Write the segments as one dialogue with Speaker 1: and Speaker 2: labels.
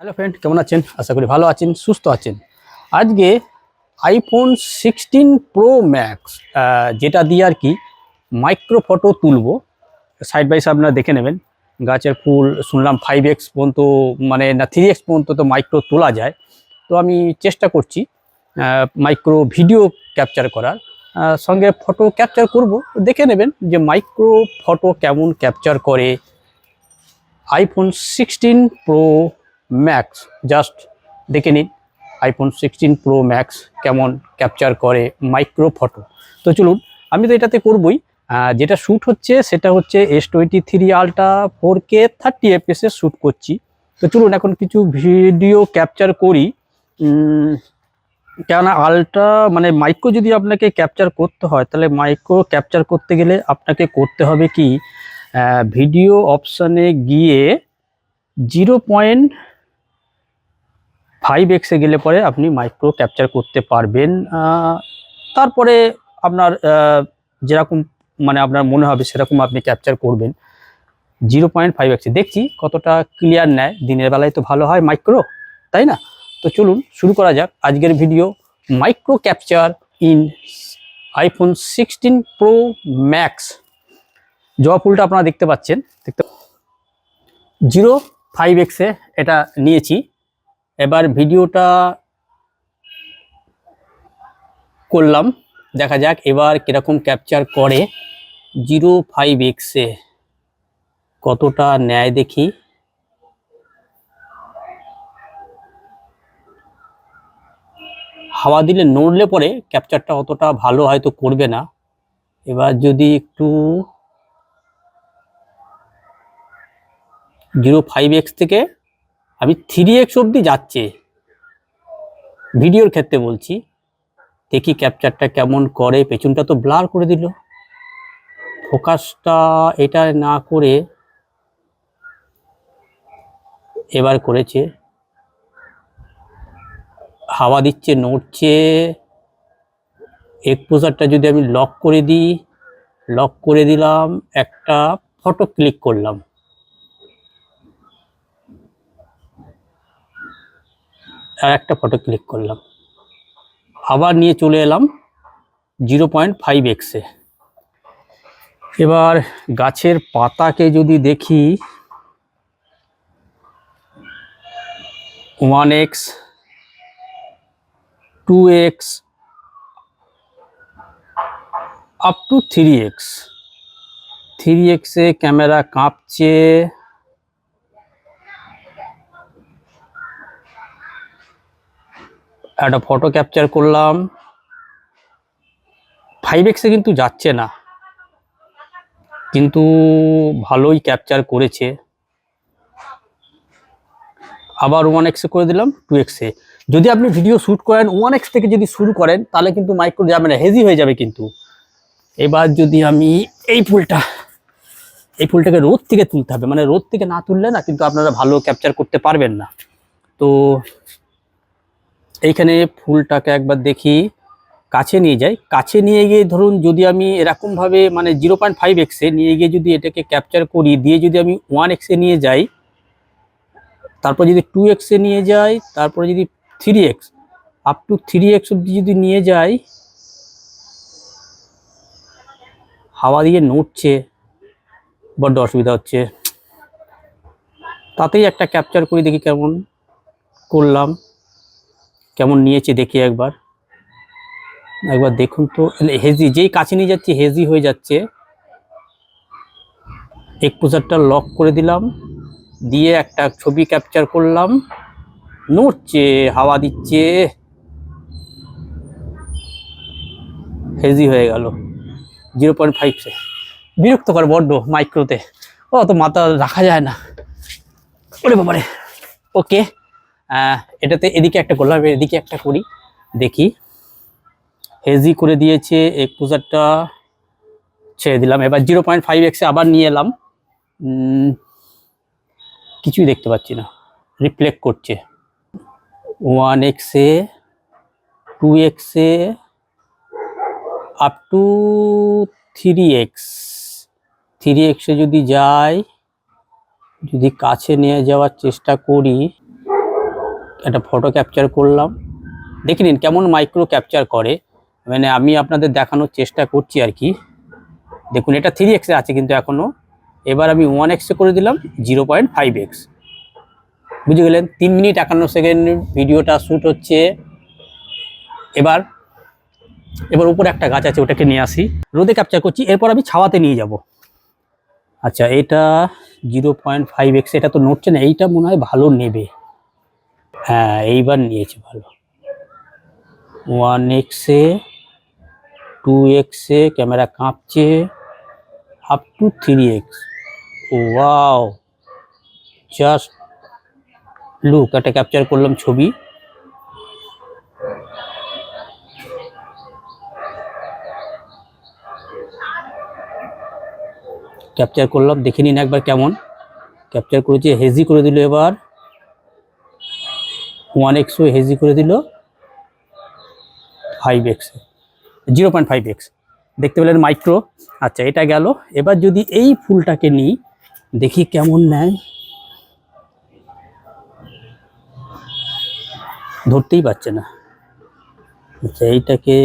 Speaker 1: Hello friend, কেমন আছেন? আশা করি ভালো আছেন, সুস্থ আছেন। আজকে আইফোন 16 প্রো ম্যাক্স যেটা দিয়ে আর কি মাইক্রো ফটো তুলবো। সাইড বাই সাইড আপনারা দেখে নেবেন। গাছের ফুল শুনলাম 5x পর্যন্ত, মানে না 3x পর্যন্ত তো মাইক্রো তোলা যায়। তো আমি চেষ্টা করছি মাইক্রো ভিডিও ক্যাপচার করার, সঙ্গে ফটো ক্যাপচার করব। দেখে নেবেন যে মাইক্রো ফটো কেমন ক্যাপচার করে আইফোন 16 প্রো ম্যাক্স। জাস্ট দেখে নিন আইফোন 16 প্রো ম্যাক্স কেমন ক্যাপচার করে মাইক্রো ফটো। তো চলুন, আমি তো এটাতে করবই। যেটা শ্যুট হচ্ছে সেটা হচ্ছে S23 Ultra 4K 30 fps shoot করছি। তো চলুন এখন কিছু ভিডিও ক্যাপচার করি। কেননা আলট্রা মানে মাইক্রো যদি আপনাকে ক্যাপচার করতে হয়, তাহলে মাইক্রো ক্যাপচার করতে গেলে আপনাকে করতে হবে কি, ভিডিও অপশানে গিয়ে 0.5x গেলে পরে আপনি মাইক্রো ক্যাপচার করতে পারবেন। তারপরে আপনার যেরকম মানে আপনার মনে হবে সেরকম আপনি ক্যাপচার করবেন। 0.5x দেখছি কতটা ক্লিয়ার নেয়। দিনের বেলায় তো ভালো হয় মাইক্রো, তাই না? তো চলুন শুরু করা যাক আজকের video, micro capture in iPhone 16 pro max. জবা ফুলটা আপনারা দেখতে পাচ্ছেন, 0.5x এটা নিয়েছি। এবার ভিডিওটা করলাম, দেখা যাক এবার কিরকম ক্যাপচার করে। 0.5x কতটা নেয় দেখি। হাওয়া দিলে নড়লে পরে ক্যাপচারটা অতটা ভালো হয়তো করবে না। এবার যদি একটু 0.5x থেকে আমি 3x অবধি যাচ্ছে ভিডিওর ক্ষেত্রে বলছি, দেখি ক্যাপচারটা কেমন করে। পেছনটা তো ব্লার করে দিল, ফোকাসটা এটা না করে এবার করেছে। হাওয়া দিচ্ছে, নড়ছে। এক্সপোজারটা যদি আমি লক করে দিই, লক করে দিলাম, একটা ফটো ক্লিক করলাম, আর একটা ফটো ক্লিক করলাম, আবার নিয়ে চলে এলাম 0.5x। এবার গাছের পাতাকে যদি দেখি 1x 2x up to 3x। 3x camera কাঁপছে। একটা ফটো ক্যাপচার করলাম। 5x কিন্তু যাচ্ছে না, কিন্তু ভালোই ক্যাপচার করেছে। আবার 1x করে দিলাম, 2x। যদি আপনি ভিডিও শ্যুট করেন 1x থেকে যদি শুরু করেন, তাহলে কিন্তু মাইক্রো যাবে না, হেজি হয়ে যাবে কিন্তু। এবার যদি আমি এই ফুলটাকে রোদ থেকে তুলতে হবে, মানে রোদ থেকে না তুললে না কিন্তু আপনারা ভালো ক্যাপচার করতে পারবেন না। তো এইখানে ফুলটাকে একবার দেখি, কাছে নিয়ে যাই। কাছে নিয়ে গিয়ে ধরুন যদি আমি এরকমভাবে মানে 0.5x নিয়ে গিয়ে যদি এটাকে ক্যাপচার করি, দিয়ে যদি আমি 1x নিয়ে যাই, তারপর যদি 2x নিয়ে যাই, তারপরে যদি 3x আপ টু 3x অব্দি যদি নিয়ে যাই, হাওয়া দিয়ে নড়ছে, বড্ড অসুবিধা হচ্ছে। তাতেই একটা ক্যাপচার করে দেখি কেমন করলাম, কেমন নিয়েছে দেখি একবার দেখুন তো। হেজি, যেই কাছে নিয়ে যাচ্ছি হেজি হয়ে যাচ্ছে। এক্সপোজারটা লক করে দিলাম, দিয়ে একটা ছবি ক্যাপচার করলাম, নড়ছে, হাওয়া দিচ্ছে, হেজি হয়ে গেল। 0.5 বিরক্ত করে বড্ড মাইক্রোতে, অত মাথা রাখা যায় না, ওরে বাবারে। ওকে, এটাতে এদিকে একটা করলাম, এদিকে একটা করি দেখি। হেজি করে দিয়েছে, এক্সপোজারটা ছেড়ে দিলাম। এবার 0.5x আবার নিয়ে এলাম, কিছুই দেখতে পাচ্ছি না, রিফ্লেক্ট করছে। 1x 2x up to 3x। 3x যদি যাই, যদি কাছে নিয়ে যাওয়ার চেষ্টা করি, একটা ফটো ক্যাপচার করলাম, দেখে নিন কেমন মাইক্রো ক্যাপচার করে, মানে আমি আপনাদের দেখানোর চেষ্টা করছি আর কি। দেখুন এটা 3x আছে কিন্তু এখনও, এবার আমি 1x করে দিলাম 0.5x, বুঝে গেলেন। 3 মিনিট 51 সেকেন্ড ভিডিওটা শ্যুট হচ্ছে। এবার উপরে একটা গাছ আছে, ওটাকে নিয়ে আসি, রোদে ক্যাপচার করছি, এরপর আমি ছাওয়াতে নিয়ে যাব। আচ্ছা এটা 0.5x, এটা তো নড়ছে না, এইটা মনে হয় ভালো নেবে। হ্যাঁ এইবার নিয়েছে ভালো। 1x এ, 2x এ ক্যামেরা কাঁপছে, up to 3x। Wow, just look, একটা ক্যাপচার করলাম ছবি। ক্যাপচার করলাম, দেখে নিন একবার কেমন ক্যাপচার করেছে। হেজি করে দিল, এবার 1x ও হেজি করে দিল 5x, 0.5x, দেখতে পেলেন মাইক্রো। আচ্ছা এটা গেল, এবার যদি এই ফুলটাকে নিই, দেখি কেমন নেয়, ধরতেই পারছে না। আচ্ছা এইটাকে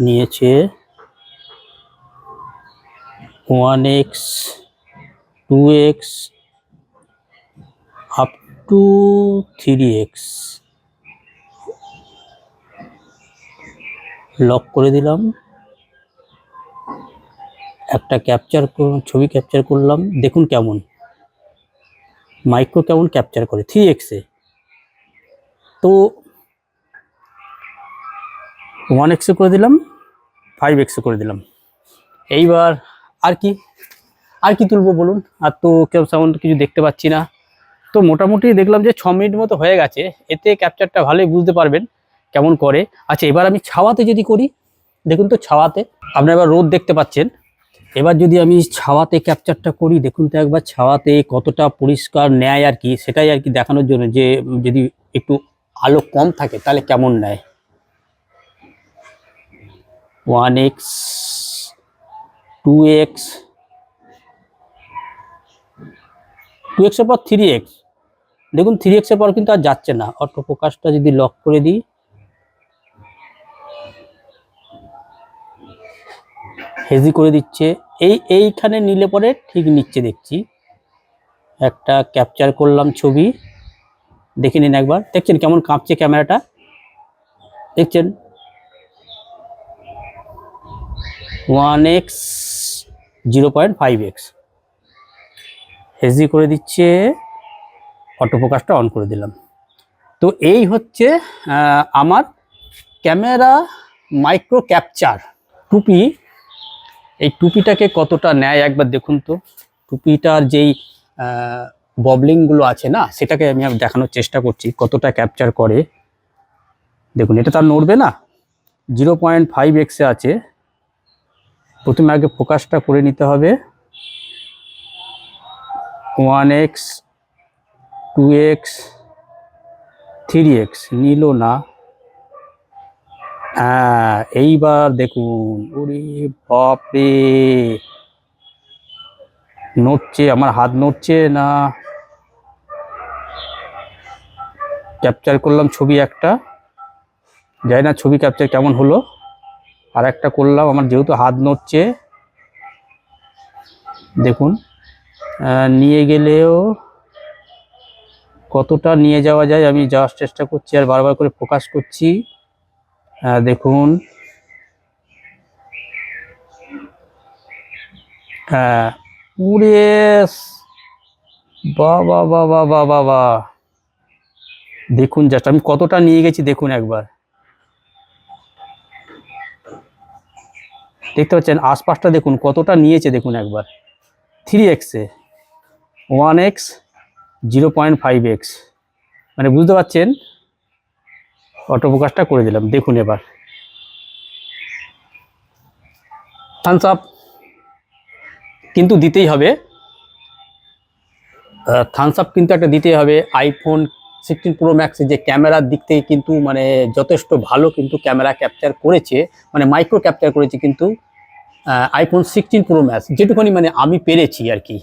Speaker 1: নিয়েছে 1x, 2x, up to 3x, lock করে দিলাম। একটা ছবি ক্যাপচার করলাম, দেখুন কেমন মাইক্রো কেমন ক্যাপচার করে 3x এ। তো 1x করে দিলাম, 5x করে দিলাম। এইবার আর কি তুলবো বলুন, আর তো তেমন কিছু দেখতে পাচ্ছি না। তো মোটামুটি দেখলাম যে 6 মিনিট মতো হয়ে গেছে, এতে ক্যাপচারটা ভালোই বুঝতে পারবেন কেমন করে। আচ্ছা এবার আমি ছাওয়াতে যদি করি, দেখুন তো ছাওয়াতে আপনারা এবার রোদ দেখতে পাচ্ছেন, এবার যদি আমি ছাওয়াতে ক্যাপচারটা করি, দেখুন তো একবার ছাওয়াতে কতটা পরিষ্কার নেয় আর কি, সেটাই আর কি দেখানোর জন্য, যে যদি একটু আলো কম থাকে তাহলে কেমন নেয়। 1x, 2x, 2x এর পর 3x, দেখুন 3x এর পর কিন্তু আর যাচ্ছে না। অটো ফোকাসটা যদি লক করে দিই, হেজি করে দিচ্ছে, এইখানে নিলে পরে ঠিক নিচ্ছে দেখছি। একটা ক্যাপচার করলাম ছবি, দেখে নিন একবার, দেখছেন কেমন কাঁপছে ক্যামেরাটা, দেখছেন। 1x, 0.5x, হেজি করে দিচ্ছে, অটো ফোকাসটা অন করে দিলাম। তো এই হচ্ছে আমার ক্যামেরা মাইক্রো ক্যাপচার টুপি। এই টুপিটাকে কতটা নেয় একবার দেখুন তো। টুপিটার যেই ববলিংগুলো আছে না, সেটাকে আমি দেখানোর চেষ্টা করছি কতটা ক্যাপচার করে। দেখুন এটা তার নড়বে না, 0.5x আছে। প্রথমে আগে ফোকাসটা করে নিতে হবে। 1x, 2x, 3x, নিল না। হ্যাঁ এইবার দেখুন, ওরে বাপরে, নড়ছে, আমার হাত নড়ছে না। ক্যাপচার করলাম ছবি একটা, জানি না ছবি ক্যাপচার কেমন হলো। আর একটা করলাম, আমার যেহেতু হাত নড়ছে, দেখুন নিয়ে গেলেও কতটা নিয়ে যাওয়া যায় আমি যাওয়ার চেষ্টা করছি, আর বারবার করে ফোকাস করছি। দেখুন হ্যাঁ, উড়ে বাবা বাবা বাবা বাবা, দেখুন জাস্ট আমি কতটা নিয়ে গেছি, দেখুন একবার, দেখতে পাচ্ছেন আশপাশটা, দেখুন কতটা নিয়েছে, দেখুন একবার। 3x এ, 1x, 0.5x, মানে বুঝতে পারছেন। অটো ফোকাসটা করে দিলাম, দেখুন এবার থামস আপ কিন্তু দিতেই হবে, থামস আপ কিন্তু একটা দিতেই হবে। আইফোন 16 প্রো ম্যাক্সের যে ক্যামেরার দিক থেকে কিন্তু মানে যথেষ্ট ভালো কিন্তু ক্যামেরা ক্যাপচার করেছে, মানে মাইক্রো ক্যাপচার করেছে কিন্তু আইফোন 16 প্রো ম্যাক্স, যেটুকুনি মানে আমি পেরেছি আর কি।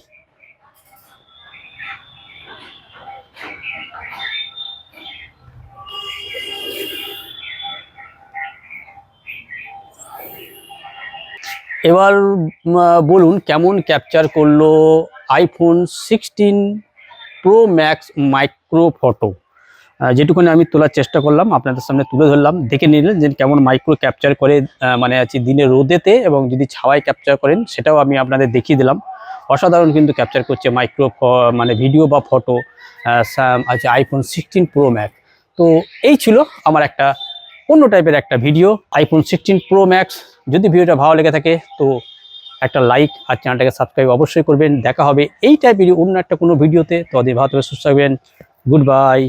Speaker 1: এবার বলুন কেমন ক্যাপচার করলো iPhone 16 pro max micro photo. যেটুকুনি আমি তোলার চেষ্টা করলাম আপনাদের সামনে তুলে ধরলাম, দেখে নিলেন যে কেমন মাইক্রো ক্যাপচার করে, মানে আছে দিনে রোদেতে এবং যদি ছাওয়ায় ক্যাপচার করেন সেটাও আমি আপনাদের দেখিয়ে দিলাম। অসাধারণ কিন্তু ক্যাপচার করছে মাইক্রো মানে ভিডিও বা ফটো আছে আইফোন 16 প্রো ম্যাক্স। তো এই ছিল আমার একটা অন্য টাইপের একটা ভিডিও আইফোন 16 প্রো ম্যাক্স। যদি ভিডিওটা ভালো লেগে থাকে তো একটা লাইক আর চ্যানেলটাকে সাবস্ক্রাইব অবশ্যই করবেন। দেখা হবে এই টাইপেরই অন্য একটা কোনো ভিডিওতে। তো ভালো থাকবেন, সুস্থ থাকবেন। Good bye.